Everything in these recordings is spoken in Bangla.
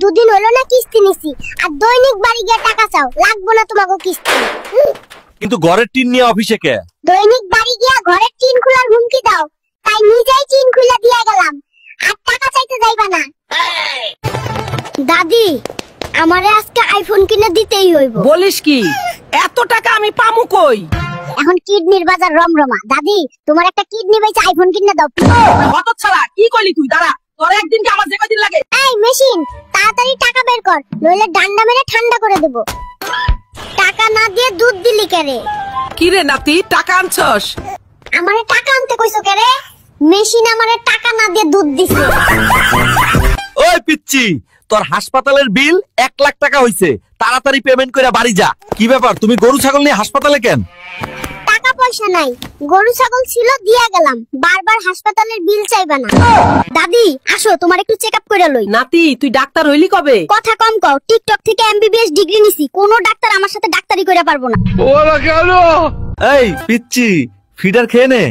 দুদিন হলো না কিস্তি নিছি, আর দৈনিক বাড়ি গিয়ে টাকা চাও, লাগবো না তোমাকে কিস্তি। কিন্তু ঘরের টিন নিয়ে অফিসে কে? দৈনিক বাড়ি গিয়া ঘরের টিন খোলার হুমকি দাও, তাই নিজেই টিন খুলে দিয়া গেলাম, আর টাকা চাইতে যাইবা না। দাদি, আমারে আজকে আইফোন কিনে দিতেই হইব। বলিস কি? এত টাকা আমি পামু কই? এখন কিডনির বাজার রমরমা। দাদি, তোমার একটা কিডনি বেচে আইফোন কিনে দাও। কত ছাড়া কি কইলি তুই? দাঁড়া, তোর একদিন কি আমার যে কয়দিন লাগে? এই মেশিন, তাড়াতাড়ি টাকা বের কর, নইলে ডান্ডা মেরে ঠান্ডা করে দেব। টাকা না দিয়ে দুধ দিলি কেরে? কি রে নাতি, টাকা আনছস? আমারে টাকা আনতে কইছো কেরে? মেশিন আমারে টাকা না দিয়ে দুধ দিছে। ওই পিচ্চি, তোর হাসপাতালের বিল 1 লাখ টাকা হইছে, তাড়াতাড়ি পেমেন্ট করে বাড়ি যা। কি ব্যাপার, তুমি গরু ছাগল নিয়ে হাসপাতালে কেন? টাকা পয়সা নাই, গরু ছাগল ছিল দিয়া গেলাম, বারবার হাসপাতালের বিল চাইবা না। দাদি আসো, তোমার একটু চেকআপ করে লই। নাতি, তুই ডাক্তার হইলি কবে? কথা কম কও, টিকটক থেকে এমবিবিএস ডিগ্রি নিছি, কোনো ডাক্তার আমার সাথে ডাক্তারি করে পারবো না। এই পিচ্চি, ফিডার খেয়ে নে।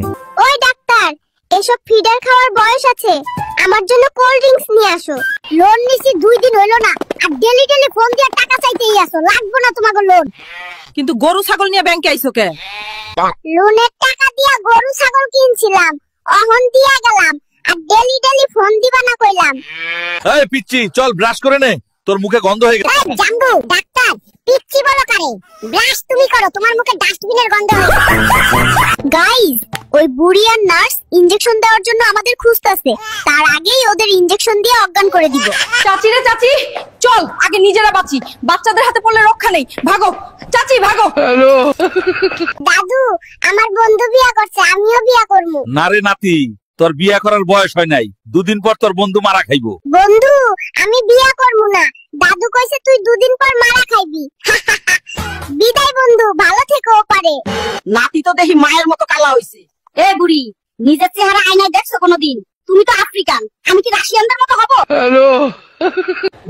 ওই ডাক্তার, এসব ফিডার খাওয়ার বয়স আছে, আমার জন্য কোল্ড ড্রিঙ্কস নিয়ে আসো। লোন নিছি 2 দিন হইলো না, আর ডেলি ডেলি ফোন দিয়ে টাকা চাইতেই আসো, লাগবো না তোমাকে লোন। কিন্তু গরু ছাগল নিয়ে ব্যাংকে আইছো কে? লোনের টাকা দিয়া গরু ছাগল কিনছিলাম, অহন দিয়া গেলাম, আর ডেলি ডেলি ফোন দিবা না কইলাম। এই পিচ্চি, চল ব্রাশ করে নে, তোর মুখে গন্ধ হয়ে গেছে। এই জাম্বু, ডাক্তার পিচ্চি বলো কারে? ব্রাশ তুমি করো, তোমার মুখে ডাস্টবিনের গন্ধ হয়। গাইস, ওই বুড়ি আর নার্স ইনজেকশন দেওয়ার জন্য আমাদের খুঁজতেছে, তার আগেই ওদের ইনজেকশন দিয়ে অজ্ঞান করে দিব। চাচি রে চাচি, চল আগে নিজেরা বাঁচি, বাচ্চাদের হাতে পড়লে রক্ষা নেই। ভাগো চাচি, ভাগো। হ্যালো দাদু, আমার বন্ধু বিয়া করছে, আমিও বিয়া করব। না রে নাতি, তোর বিয়া করার বয়স হয় নাই, 2 দিন পর তোর বন্ধু মারা খাইবো। বন্ধু, আমি বিয়া করব না, দাদু কইছে তুই 2 দিন পর মারা খাইবি। বিদায় বন্ধু, ভালো থেকো। পারে নাতি তো দেখি মায়ের মতো কালা হইছে। এ বুড়ি, নিজের চেহারা আয়নায় দেখছো কোনোদিন? তুমি তো আফ্রিকান, আমি কি রাশিয়ানদের মতো হব? হ্যালো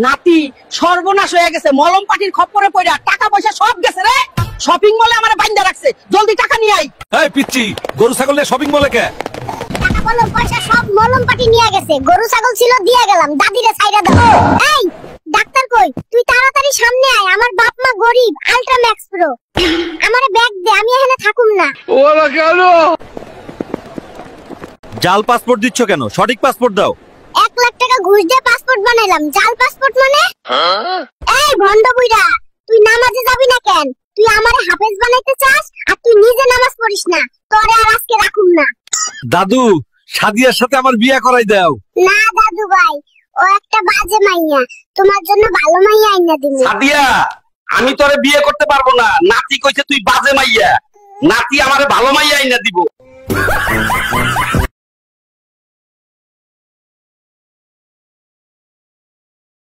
নাতি, সর্বনাশ হয়ে গেছে, মলম পাটির খপ্পরে পড়া টাকা পয়সা সব গেছে রে। শপিং মলে আমারে বাইন্ধা রাখছে, জলদি টাকা নিয়ে আই। এই পিচ্চি, গরু ছাগল নিয়ে শপিং মলে কে? টাকা বলো, পয়সা সব মলম পাটি নিয়ে গেছে, গরু ছাগল ছিল দিয়া গেলাম, দাদিরে ছাইরা দাও। এই ডাক্তার কই? তুই তাড়াতাড়ি সামনে আয়, আমার বাপ মা গরিব, আল্ট্রা ম্যাক্স প্রো। আমারে ব্যাগ দে, আমি এখানে থাকুম না। ওরা কেন জাল পাসপোর্ট দিচ্ছ কেন? সঠিক পাসপোর্ট দাও। 1 লাখ টাকা ঘুষ দিয়ে পাসপোর্ট বানাইলাম, জাল পাসপোর্ট মানে? এই ভন্ড বুইড়া, তুই নামাজে যাবি না কেন? তুই আমারে হাফেজ বানাইতে চাস, আর তুই নিজে নামাজ পড়িস না, তোরে আর আজকে রাখুম না। দাদু, সাদিয়ার সাথে আমার বিয়া করাই দাও। না দাদু ভাই, ও একটা বাজে মাইয়া, তোমার জন্য ভালো মাইয়া আইনা দিমু। সাদিয়া, আমি তোরে বিয়ে করতে পারবো না, নাতি কইছে তুই বাজে মাইয়া, নাতি আমারে ভালো মাইয়া আইনা দিব।